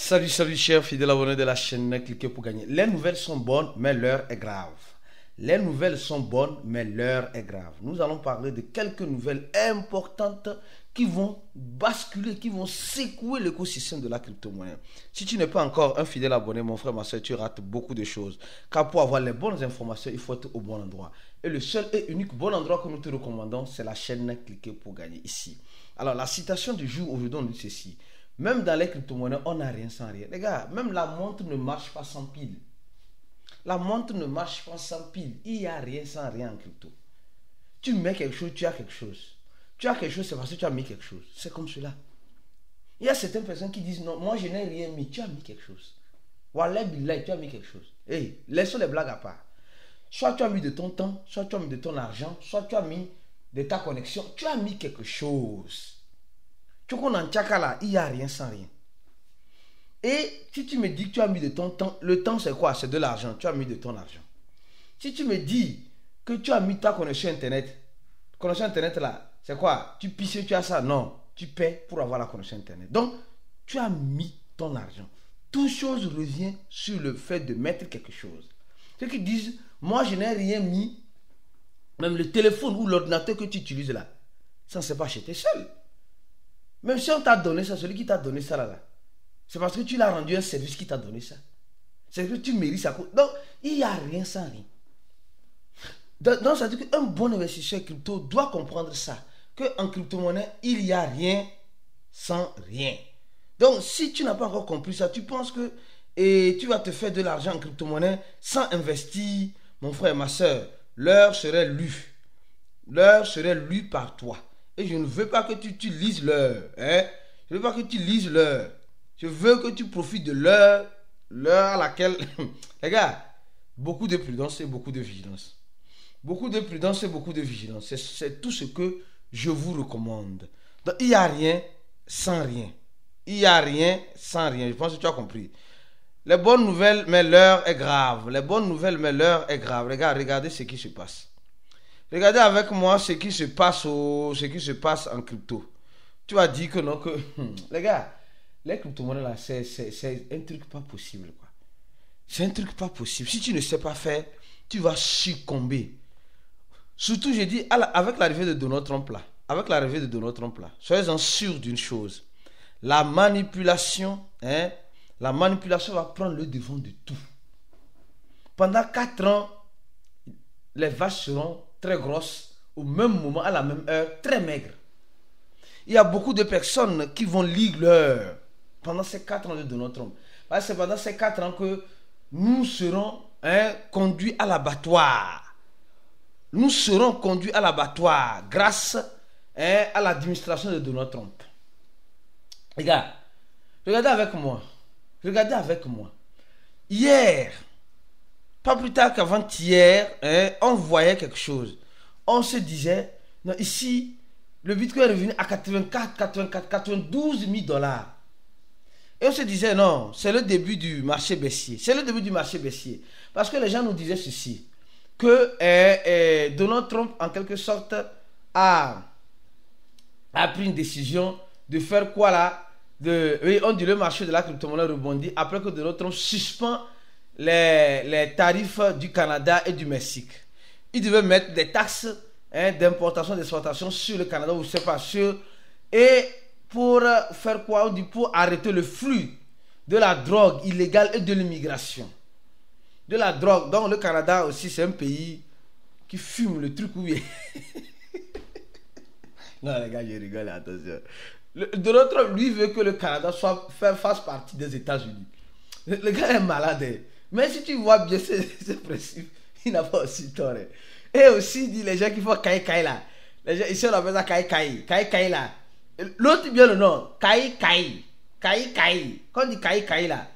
Salut, salut, chers fidèles abonnés de la chaîne, cliquez pour gagner. Les nouvelles sont bonnes, mais l'heure est grave. Les nouvelles sont bonnes, mais l'heure est grave. Nous allons parler de quelques nouvelles importantes qui vont basculer, qui vont secouer l'écosystème de la crypto-monnaie. Si tu n'es pas encore un fidèle abonné, mon frère, ma soeur, tu rates beaucoup de choses. Car pour avoir les bonnes informations, il faut être au bon endroit. Et le seul et unique bon endroit que nous te recommandons, c'est la chaîne cliquez pour gagner ici. Alors, la citation du jour, aujourd'hui, on dit ceci. Même dans les crypto-monnaies, on n'a rien sans rien. Les gars, même la montre ne marche pas sans pile. La montre ne marche pas sans pile. Il n'y a rien sans rien en crypto. Tu mets quelque chose, tu as quelque chose. Tu as quelque chose, c'est parce que tu as mis quelque chose. C'est comme cela. Il y a certaines personnes qui disent non, moi je n'ai rien mis. Tu as mis quelque chose. Wallah billah, tu as mis quelque chose. Hey, laissons les blagues à part. Soit tu as mis de ton temps, soit tu as mis de ton argent, soit tu as mis de ta connexion. Tu as mis quelque chose. Tu connais en tchakala, il n'y a rien sans rien. Et si tu me dis que tu as mis de ton temps, le temps c'est quoi? C'est de l'argent. Tu as mis de ton argent. Si tu me dis que tu as mis ta connexion internet là, c'est quoi? Tu pisses, tu as ça? Non, tu paies pour avoir la connexion internet. Donc, tu as mis ton argent. Toute chose revient sur le fait de mettre quelque chose. Ceux qui disent, moi je n'ai rien mis, même le téléphone ou l'ordinateur que tu utilises là, ça ne s'est pas acheté seul. Même si on t'a donné ça, celui qui t'a donné ça là, c'est parce que tu l'as rendu un service qui t'a donné ça. C'est que tu mérites ça. Donc, il n'y a rien sans rien. Donc, ça veut dire qu'un bon investisseur crypto doit comprendre ça. Qu'en crypto-monnaie, il n'y a rien sans rien. Donc, si tu n'as pas encore compris ça, tu penses que tu vas te faire de l'argent en crypto-monnaie sans investir, mon frère, ma soeur, l'heure serait lue. L'heure serait lue par toi. Et je ne veux pas que tu lises l'heure. Hein? Je ne veux pas que tu lises l'heure. Je veux que tu profites de l'heure à laquelle... Les gars, beaucoup de prudence et beaucoup de vigilance. Beaucoup de prudence et beaucoup de vigilance. C'est tout ce que je vous recommande. Donc, il n'y a rien sans rien. Il n'y a rien sans rien. Je pense que tu as compris. Les bonnes nouvelles, mais l'heure est grave. Les bonnes nouvelles, mais l'heure est grave. Les gars, regardez ce qui se passe. Regardez avec moi ce qui se passe en crypto. Tu vas dire que non, que... Les gars, les crypto-monnaies là, c'est un truc pas possible, quoi. C'est un truc pas possible. Si tu ne sais pas faire, tu vas succomber. Surtout, je dis, avec l'arrivée de Donald Trump là, soyez-en sûrs d'une chose. La manipulation va prendre le devant de tout. Pendant 4 ans, les vaches seront très grosses, au même moment, à la même heure, très maigres. Il y a beaucoup de personnes qui vont lire l'heure pendant ces 4 ans de Donald Trump. Parce que c'est pendant ces 4 ans que nous serons conduits à l'abattoir. Nous serons conduits à l'abattoir grâce à l'administration de Donald Trump. Les gars, regardez avec moi. Hier, pas plus tard qu'avant-hier, on voyait quelque chose. On se disait, non, ici, le Bitcoin est revenu à 92 000 dollars. Et on se disait, non, c'est le début du marché baissier. Parce que les gens nous disaient ceci, que Donald Trump, en quelque sorte, a pris une décision de faire quoi là? On dit le marché de la crypto-monnaie rebondit après que Donald Trump suspend les tarifs du Canada et du Mexique. Il devait mettre des taxes d'importation et d'exportation sur le Canada, ou je ne sais pas sûr. Et pour faire quoi? On dit pour arrêter le flux de la drogue illégale et de l'immigration. De la drogue. Donc le Canada aussi, c'est un pays qui fume le truc, oui. Non les gars, je rigole, attention. Donald Trump, lui, veut que le Canada fasse partie des États-Unis. Le gars est malade. Mais si tu vois bien ce principe, il n'a pas aussi tort. Et aussi, il dit les gens qui font Kai là. Les gens, ici on appelle ça Kai là. L'autre bien le nom, Kai. Quand on dit Kai là,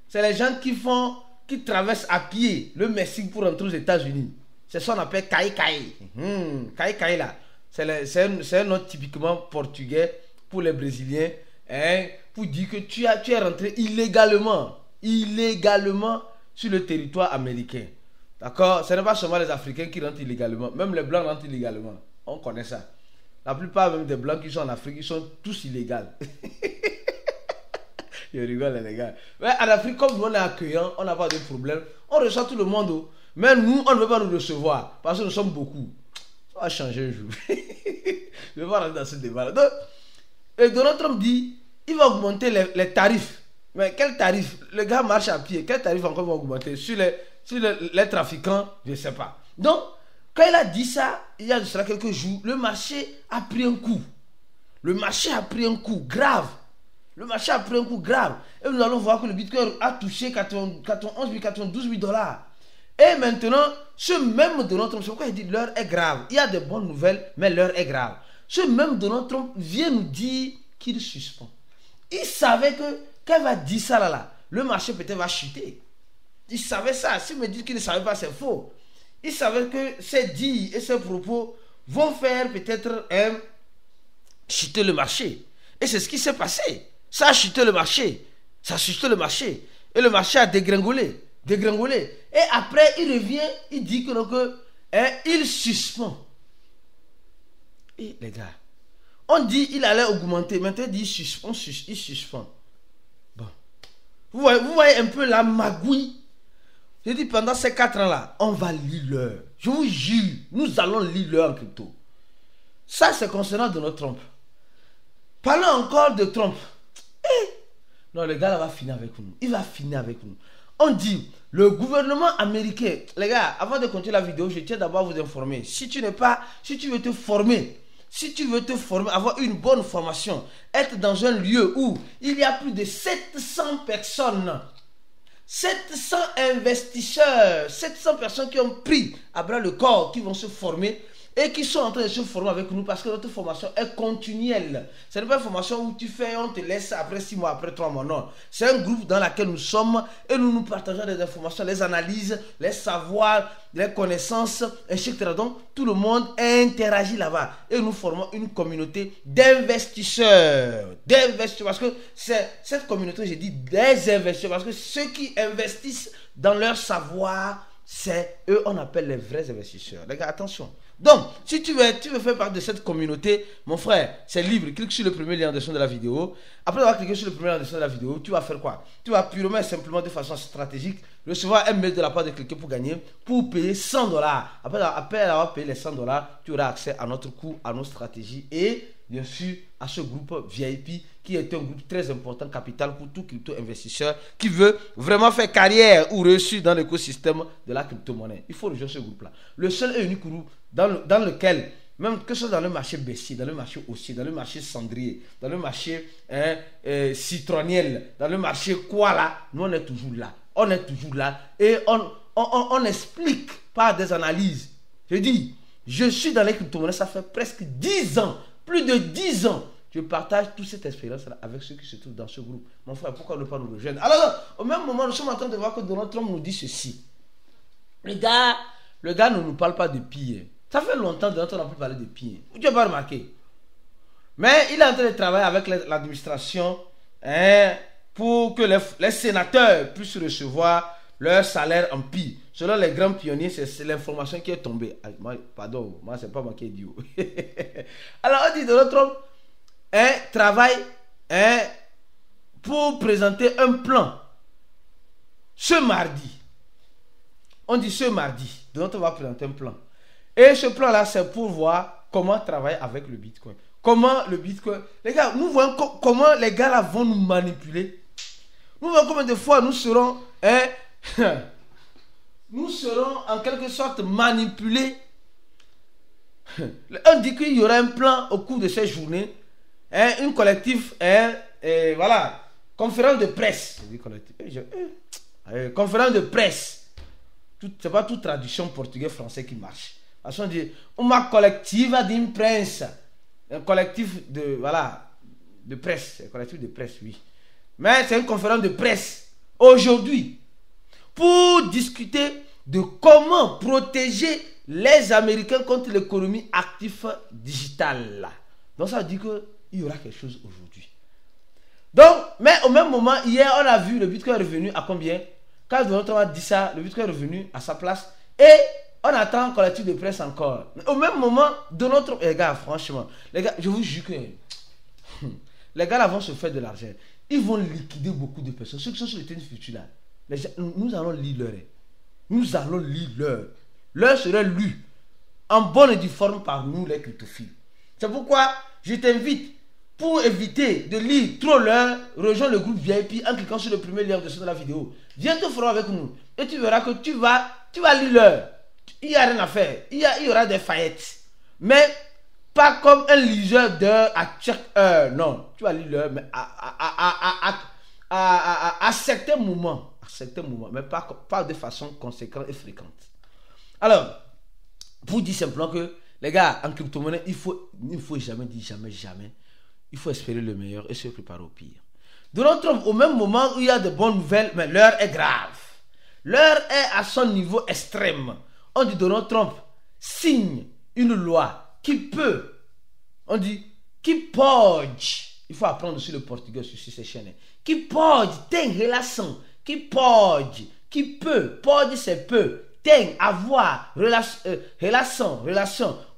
c'est les gens qui traversent à pied le Mexique pour rentrer aux États-Unis. C'est ça qu'on appelle Kai. Kai là. C'est un nom typiquement portugais pour les Brésiliens, pour dire que tu es rentré illégalement sur le territoire américain. D'accord? Ce n'est pas seulement les Africains qui rentrent illégalement, même les Blancs rentrent illégalement. On connaît ça. La plupart même des Blancs qui sont en Afrique, ils sont tous illégaux. Je rigole, les gars. Mais en Afrique, comme nous, on est accueillant, on n'a pas de problème. On reçoit tout le monde. Mais nous, on ne veut pas nous recevoir. Parce que nous sommes beaucoup. Ça va changer un jour. Je ne vais pas rentrer dans ce débat-là. Donc, et Donald Trump dit, il va augmenter les tarifs. Mais quel tarif? Le gars marche à pied. Quel tarif encore va augmenter? Sur les trafiquants, je ne sais pas. Donc, quand il a dit ça, il y a de cela quelques jours, le marché a pris un coup. Le marché a pris un coup grave. Le marché a pris un coup grave. Et nous allons voir que le Bitcoin a touché 91 000, 92 000 dollars. Et maintenant, ce même Donald Trump, c'est pourquoi il dit l'heure est grave. Il y a de bonnes nouvelles, mais l'heure est grave. Ce même Donald Trump vient nous dire qu'il suspend. Il savait que quand il va dire ça là, le marché peut-être va chuter. Il savait ça. S'il me dit qu'il ne savait pas, c'est faux. Il savait que ces dits et ces propos vont faire peut-être chuter le marché. Et c'est ce qui s'est passé. Ça a chuté le marché. Ça a chuté le marché. Et le marché a dégringolé. Et après, il revient, il dit que donc, il suspend. Et les gars, on dit il allait augmenter. Maintenant, il dit il suspend. Bon. Vous voyez un peu la magouille. Je dis pendant ces 4 ans-là, on va lire l'heure. Je vous jure, nous allons lire l'heure en crypto. Ça, c'est concernant Donald Trump. Parlons encore de Trump. Non, le gars là va finir avec nous. Il va finir avec nous. On dit, le gouvernement américain, les gars, avant de continuer la vidéo, je tiens d'abord à vous informer. Si tu veux te former, avoir une bonne formation, être dans un lieu où il y a plus de 700 personnes, 700 investisseurs, 700 personnes qui ont pris à bras le corps, qui vont se former et qui sont en train de se former avec nous parce que notre formation est continuelle. Ce n'est pas une formation où tu fais, on te laisse après 6 mois, après 3 mois, non. C'est un groupe dans lequel nous sommes et nous partageons des informations, les analyses, les savoirs, les connaissances, etc. Donc, tout le monde interagit là-bas et nous formons une communauté d'investisseurs. Parce que cette communauté, j'ai dit des investisseurs, parce que ceux qui investissent dans leur savoir, c'est eux, on appelle les vrais investisseurs. Les gars, attention. Donc, si tu veux faire partie de cette communauté, mon frère, c'est libre. Clique sur le premier lien en dessus de la vidéo. Après avoir cliqué sur le premier lien en dessus de la vidéo, tu vas faire quoi? Tu vas purement et simplement, de façon stratégique, recevoir un mail de la part de Cliquer pour gagner, pour payer 100 $. Après avoir payé les 100 $, tu auras accès à notre cours, à nos stratégies et bien sûr à ce groupe VIP qui est un groupe très important, capital pour tout crypto-investisseur qui veut vraiment faire carrière ou réussir dans l'écosystème de la crypto-monnaie. Il faut rejoindre ce groupe-là. Le seul et unique groupe dans lequel, même que ce soit dans le marché baissier, dans le marché haussier, dans le marché cendrier, dans le marché citroniel, dans le marché quoi là, nous on est toujours là. On est toujours là et on explique par des analyses. Je dis, je suis dans les crypto-monnaies, ça fait presque 10 ans, plus de 10 ans. Je partage toute cette expérience-là avec ceux qui se trouvent dans ce groupe. Mon frère, pourquoi ne pas nous rejoindre? Alors, au même moment, nous sommes en train de voir que Donald Trump nous dit ceci. Le gars ne nous parle pas de pire. Ça fait longtemps que Donald Trump n'a plus parlé de pire. Tu n'as pas remarqué? Mais il est en train de travailler avec l'administration pour que les sénateurs puissent recevoir leur salaire en pire. Selon les grands pionniers, c'est l'information qui est tombée. Pardon, moi, c'est pas moi qui ai dit. Alors, on dit Donald Trump travaille pour présenter un plan ce mardi. On dit ce mardi. Donald Trump va présenter un plan. Et ce plan-là, c'est pour voir comment travailler avec le Bitcoin. Comment le Bitcoin... Les gars, nous voyons comment les gars là vont nous manipuler. Nous voyons combien de fois nous serons... nous serons en quelque sorte manipulés. On dit qu'il y aura un plan au cours de cette journée. Une collectif, voilà, conférence de presse. Conférence de presse. C'est pas toute traduction portugais-français qui marche. Parce qu'on dit, uma colectiva d'imprensa. Un collectif de, voilà, de presse. Un collectif de presse, oui. Mais c'est une conférence de presse aujourd'hui pour discuter de comment protéger les Américains contre l'économie active digitale. Donc ça veut dire qu'il y aura quelque chose aujourd'hui. Donc, mais au même moment, hier, on a vu le Bitcoin revenu à combien? Quand Donald Trump a dit ça, le Bitcoin est revenu à sa place et on attend un collectif de presse encore. Mais au même moment, Donald Trump, les gars, franchement, les gars, je vous jure que les gars là vont se faire de l'argent. ils vont liquider beaucoup de personnes. Ceux qui sont sur les tennis futurs là, nous allons lire leur. Nous allons lire leur. Leur serait lu en bonne et due forme par nous les cryptophiles. C'est pourquoi je t'invite, pour éviter de lire trop l'heure, rejoins le groupe VIP en cliquant sur le premier lien de la vidéo. Viens te forum avec nous et tu verras que tu vas lire l'heure. Il n'y a rien à faire. Il y aura des faillettes. Mais pas comme un liseur d'heure à chaque heure. Non, tu vas lire l'heure, mais à certains moments. À certains moments, mais pas de façon conséquente et fréquente. Alors, pour dire simplement que, les gars, en crypto-monnaie, il ne faut jamais dire jamais. Il faut espérer le meilleur et se préparer au pire. Donald Trump, au même moment où il y a de bonnes nouvelles, mais l'heure est grave. L'heure est à son niveau extrême. On dit Donald Trump signe une loi qui peut, on dit, qui pode, il faut apprendre aussi le portugais sur ces chaînes, qui pode, tem relação, qui pode, qui peut, pode c'est peu, tem, avoir, relation,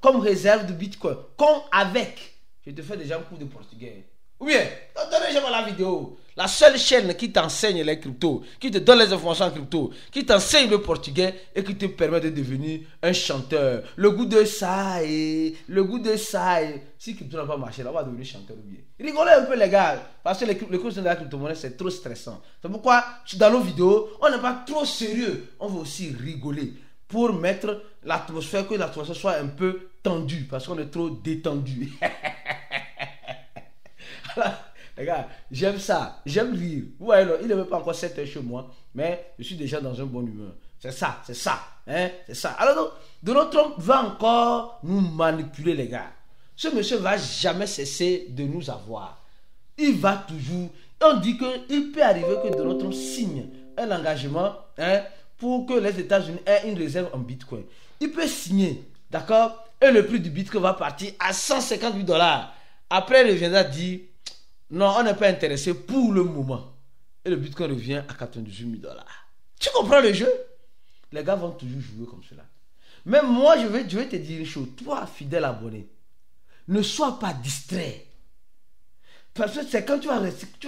comme réserve de Bitcoin, comme avec. Je te fais déjà un cours de portugais. Ou bien, donnez jamais la vidéo. La seule chaîne qui t'enseigne les cryptos, qui te donne les informations en crypto, qui t'enseigne le portugais et qui te permet de devenir un chanteur. Le goût de ça et le goût de ça et... Si crypto n'a pas marché, là, on va devenir chanteur ou bien. Rigolez un peu les gars, parce que les cours de la crypto-monnaie, c'est trop stressant. C'est pourquoi, dans nos vidéos, on n'est pas trop sérieux. On veut aussi rigoler pour mettre l'atmosphère, que l'atmosphère soit un peu tendue, parce qu'on est trop détendu. Alors, les gars, j'aime ça, j'aime rire. Vous voyez, il n'est même pas encore 7 heures chez moi, mais je suis déjà dans un bon humeur. C'est ça, hein, c'est ça. Alors donc, Donald Trump va encore nous manipuler, les gars. Ce monsieur ne va jamais cesser de nous avoir. Il va toujours, on dit qu'il peut arriver que Donald Trump signe un engagement, hein, pour que les États-Unis aient une réserve en Bitcoin. Il peut signer, d'accord, et le prix du Bitcoin va partir à $158. Après, il reviendra dire, non, on n'est pas intéressé pour le moment. Et le Bitcoin revient à $98 000. Tu comprends le jeu? Les gars vont toujours jouer comme cela. Mais moi, je vais te dire une chose. Toi, fidèle abonné, ne sois pas distrait. Parce que c'est quand tu vas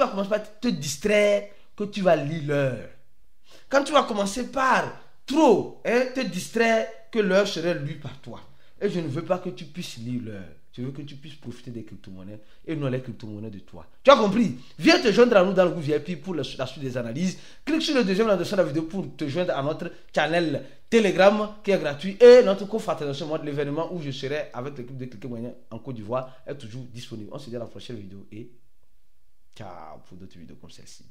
commencer par te distraire que tu vas lire l'heure. Quand tu vas commencer par trop te distraire, que l'heure serait lue par toi. Et je ne veux pas que tu puisses lire l'heure. Je veux que tu puisses profiter des crypto-monnaies et non les crypto-monnaies de toi. Tu as compris? Viens te joindre à nous dans le groupe VIP pour la suite des analyses. Clique sur le deuxième lien de la vidéo pour te joindre à notre channel Telegram qui est gratuit et notre confraternation, l'événement où je serai avec l'équipe de Cliquez Moyen en Côte d'Ivoire est toujours disponible. On se dit à la prochaine vidéo et ciao pour d'autres vidéos comme celle-ci.